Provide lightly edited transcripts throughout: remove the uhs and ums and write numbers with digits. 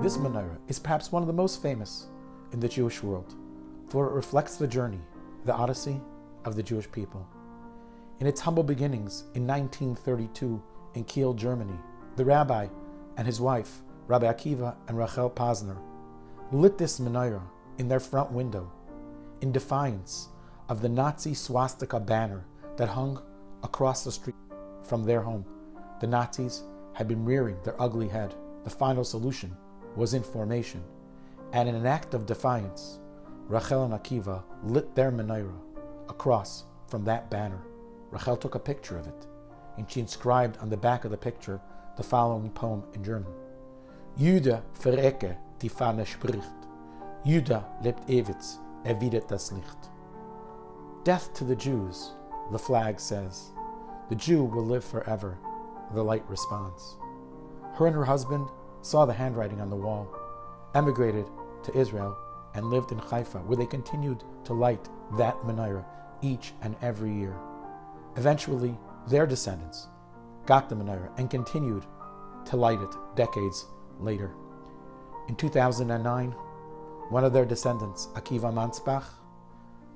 This menorah is perhaps one of the most famous in the Jewish world, for it reflects the journey, the odyssey of the Jewish people. In its humble beginnings in 1932 in Kiel, Germany, the rabbi and his wife, Rabbi Akiva and Rachel Posner, lit this menorah in their front window in defiance of the Nazi swastika banner that hung across the street from their home. The Nazis had been rearing their ugly head. The final solution was in formation, and in an act of defiance, Rachel and Akiva lit their menorah across from that banner. Rachel took a picture of it, and she inscribed on the back of the picture the following poem in German: Jude verrecke die Fahne spricht, Jude lebt ewig, widert das Licht. Death to the Jews, the flag says. The Jew will live forever, the light responds. Her and her husband saw the handwriting on the wall, emigrated to Israel, and lived in Haifa, where they continued to light that menorah each and every year. Eventually, their descendants got the menorah and continued to light it decades later. In 2009, one of their descendants, Akiva Mansbach,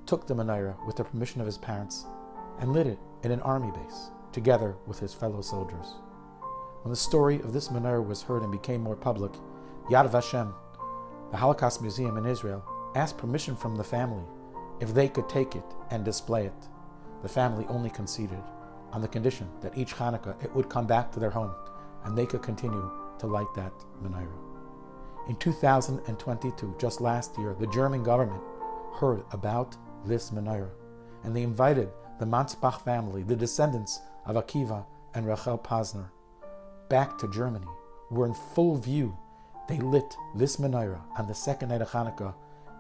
took the menorah with the permission of his parents and lit it in an army base, together with his fellow soldiers. When the story of this menorah was heard and became more public, Yad Vashem, the Holocaust Museum in Israel, asked permission from the family if they could take it and display it. The family only conceded on the condition that each Hanukkah it would come back to their home and they could continue to light that menorah. In 2022, just last year, the German government heard about this menorah, and they invited the Mansbach family, the descendants of Akiva and Rachel Posner, back to Germany, where in full view they lit this menorah on the second night of Hanukkah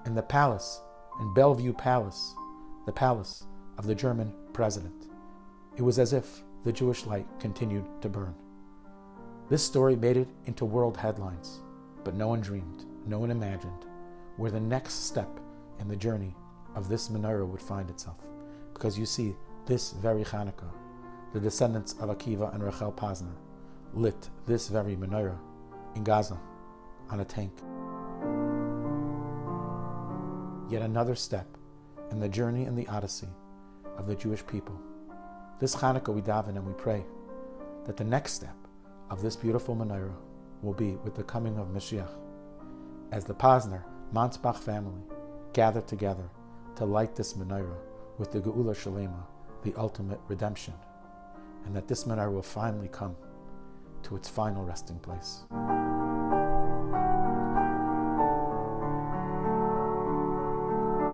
in the palace, in Bellevue Palace, the palace of the German president. It was as if the Jewish light continued to burn. This story made it into world headlines, but no one dreamed, no one imagined where the next step in the journey of this menorah would find itself. Because you see, this very Hanukkah, the descendants of Akiva and Rachel Posner lit this very menorah in Gaza on a tank. Yet another step in the journey and the odyssey of the Jewish people. This Hanukkah we daven and we pray that the next step of this beautiful menorah will be with the coming of Mashiach, as the Posner Mansbach family gather together to light this menorah with the Geula Shalema, the ultimate redemption, and that this menorah will finally come to its final resting place.